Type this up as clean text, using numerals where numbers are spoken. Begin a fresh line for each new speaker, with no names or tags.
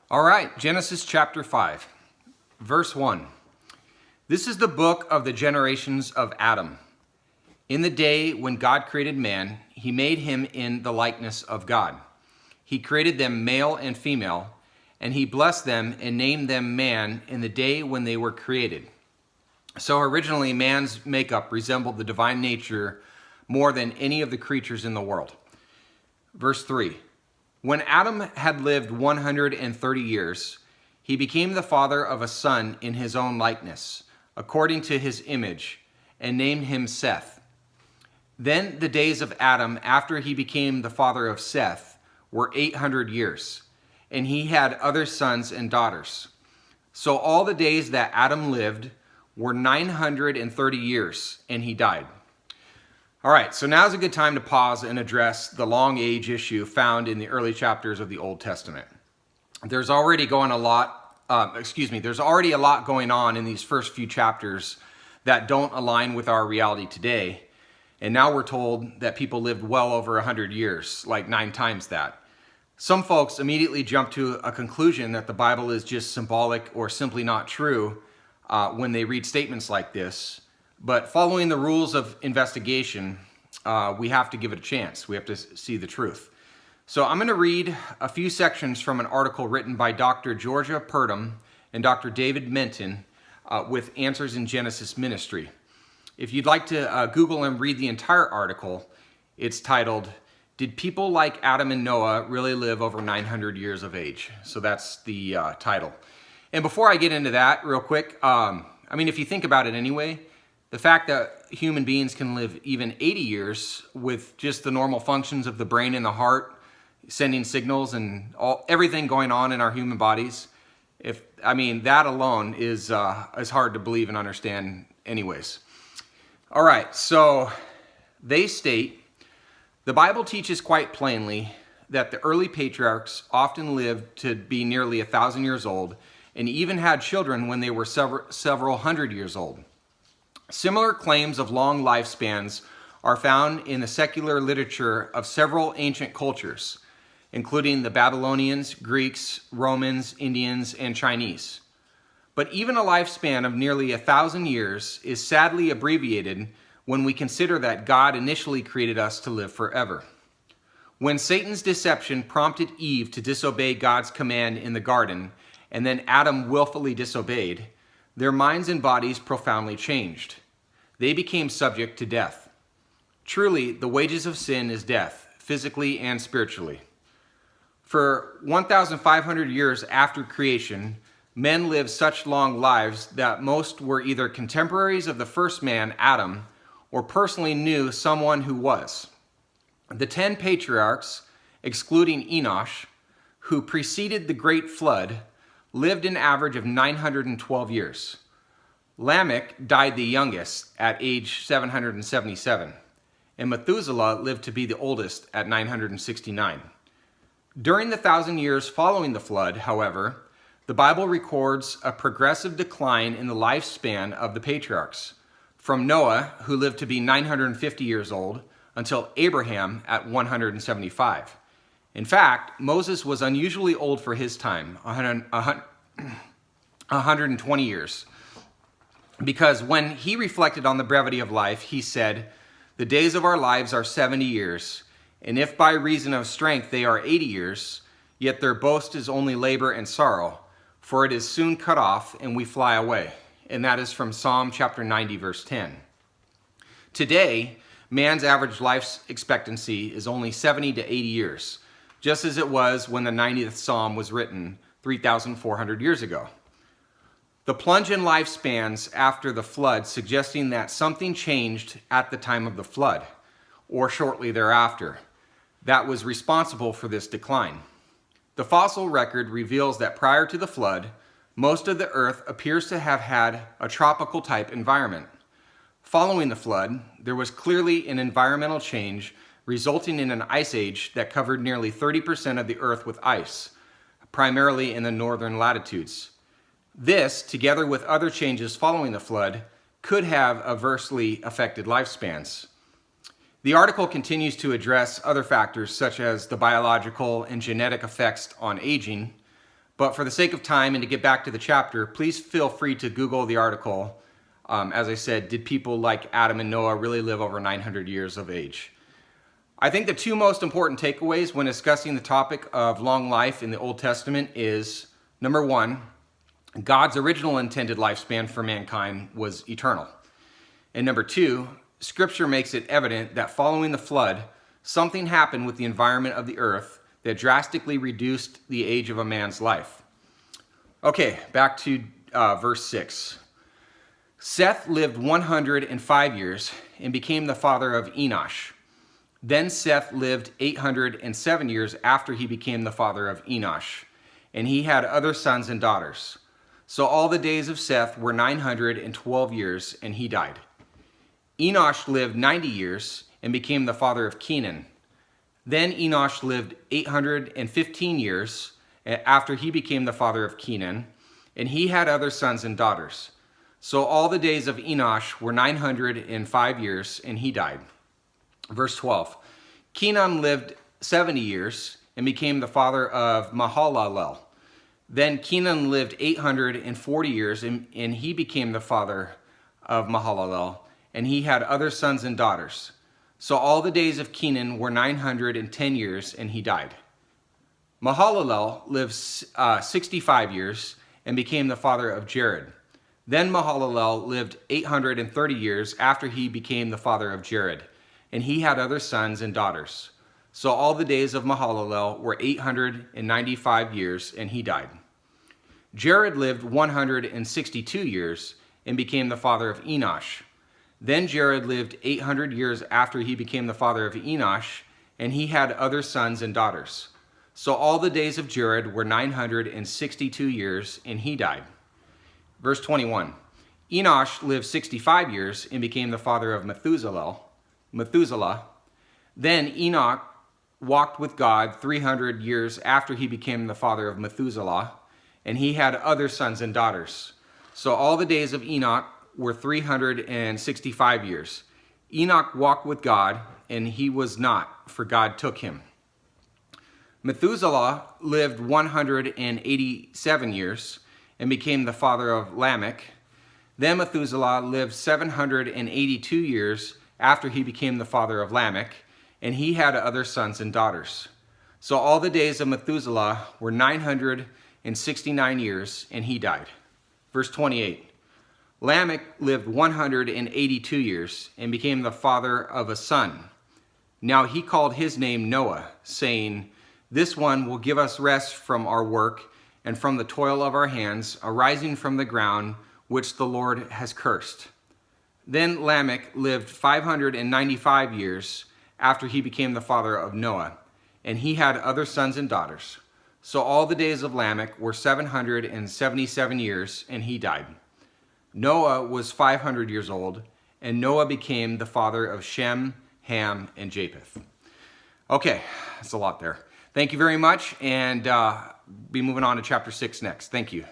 All right, Genesis chapter 5, verse 1. This is the book of the generations of Adam. In the day when God created man, he made him in the likeness of God. He created them male and female, and he blessed them and named them man in the day when they were created. So originally, man's makeup resembled the divine nature more than any of the creatures in the world. Verse 3. When Adam had lived 130 years, he became the father of a son in his own likeness, according to his image, and named him Seth. Then the days of Adam after he became the father of Seth were 800 years, and he had other sons and daughters. So all the days that Adam lived were 930 years, and he died. All right, so now's a good time to pause and address the long age issue found in the early chapters of the Old Testament. There's already a lot going on in these first few chapters that don't align with our reality today. And now we're told that people lived well over 100 years, like 9 times that. Some folks immediately jump to a conclusion that the Bible is just symbolic or simply not true when they read statements like this. But following the rules of investigation, we have to give it a chance. We have to see the truth. So I'm going to read a few sections from an article written by Dr. Georgia Purdom and Dr. David Menton with Answers in Genesis Ministry. If you'd like to Google and read the entire article, it's titled, "Did People Like Adam and Noah Really Live Over 900 Years of Age?" So that's the title. And before I get into that real quick, if you think about it anyway, the fact that human beings can live even 80 years with just the normal functions of the brain and the heart, sending signals and everything going on in our human bodies, that alone is hard to believe and understand anyways. All right, so they state, the Bible teaches quite plainly that the early patriarchs often lived to be nearly 1,000 years old and even had children when they were several hundred years old. Similar claims of long lifespans are found in the secular literature of several ancient cultures, including the Babylonians, Greeks, Romans, Indians, and Chinese. But even a lifespan of nearly 1,000 years is sadly abbreviated when we consider that God initially created us to live forever. When Satan's deception prompted Eve to disobey God's command in the garden, and then Adam willfully disobeyed, their minds and bodies profoundly changed. They became subject to death. Truly, the wages of sin is death, physically and spiritually. For 1,500 years after creation, men lived such long lives that most were either contemporaries of the first man, Adam, or personally knew someone who was. The 10 patriarchs, excluding Enosh, who preceded the great flood, lived an average of 912 years. Lamech died the youngest at age 777, and Methuselah lived to be the oldest at 969. During the 1,000 years following the flood, however, the Bible records a progressive decline in the lifespan of the patriarchs, from Noah, who lived to be 950 years old, until Abraham at 175. In fact, Moses was unusually old for his time, 120 years, because when he reflected on the brevity of life, he said, "The days of our lives are 70 years, and if by reason of strength they are 80 years, yet their boast is only labor and sorrow, for it is soon cut off, and we fly away." And that is from Psalm chapter 90, verse 10. Today, man's average life expectancy is only 70 to 80 years, just as it was when the 90th Psalm was written 3,400 years ago. The plunge in lifespans after the flood suggesting that something changed at the time of the flood, or shortly thereafter, that was responsible for this decline. The fossil record reveals that prior to the flood, most of the earth appears to have had a tropical type environment. Following the flood, there was clearly an environmental change resulting in an ice age that covered nearly 30% of the earth with ice, primarily in the northern latitudes. This, together with other changes following the flood, could have adversely affected lifespans. The article continues to address other factors such as the biological and genetic effects on aging, But for the sake of time and to get back to the chapter, please feel free to Google the article. As I said, did people like Adam and Noah really live over 900 years of age? I think the two most important takeaways when discussing the topic of long life in the Old Testament is, number one, God's original intended lifespan for mankind was eternal. And number two, Scripture makes it evident that following the flood, something happened with the environment of the earth that drastically reduced the age of a man's life. Okay, back to verse 6. Seth lived 105 years and became the father of Enosh. Then Seth lived 807 years after he became the father of Enosh, and he had other sons and daughters. So all the days of Seth were 912 years, and he died. Enosh lived 90 years and became the father of Kenan. Then Enosh lived 815 years after he became the father of Kenan, and he had other sons and daughters. So all the days of Enosh were 905 years, and he died. Verse 12, Kenan lived 70 years and became the father of Mahalalel. Then Kenan lived 840 years, and he became the father of Mahalalel, and he had other sons and daughters. So all the days of Kenan were 910 years, and he died. Mahalalel lived 65 years and became the father of Jared. Then Mahalalel lived 830 years after he became the father of Jared, and he had other sons and daughters. So all the days of Mahalalel were 895 years, and he died. Jared lived 162 years and became the father of Enosh. Then Jared lived 800 years after he became the father of Enosh, and he had other sons and daughters. So all the days of Jared were 962 years, and he died. Verse 21, Enosh lived 65 years and became the father of Methuselah. Then Enoch walked with God 300 years after he became the father of Methuselah, and he had other sons and daughters. So all the days of Enoch were 365 years. Enoch walked with God, and he was not, for God took him. Methuselah lived 187 years and became the father of Lamech. Then Methuselah lived 782 years after he became the father of Lamech, and he had other sons and daughters. So all the days of Methuselah were 969 years, and he died. Verse 28, Lamech lived 182 years and became the father of a son. Now he called his name Noah, saying, This one will give us rest from our work and from the toil of our hands, arising from the ground which the Lord has cursed. Then Lamech lived 595 years after he became the father of Noah, and he had other sons and daughters. So all the days of Lamech were 777 years, and he died. Noah was 500 years old, and Noah became the father of Shem, Ham, and Japheth. Okay, that's a lot there. Thank you very much, and be moving on to chapter 6 next. Thank you.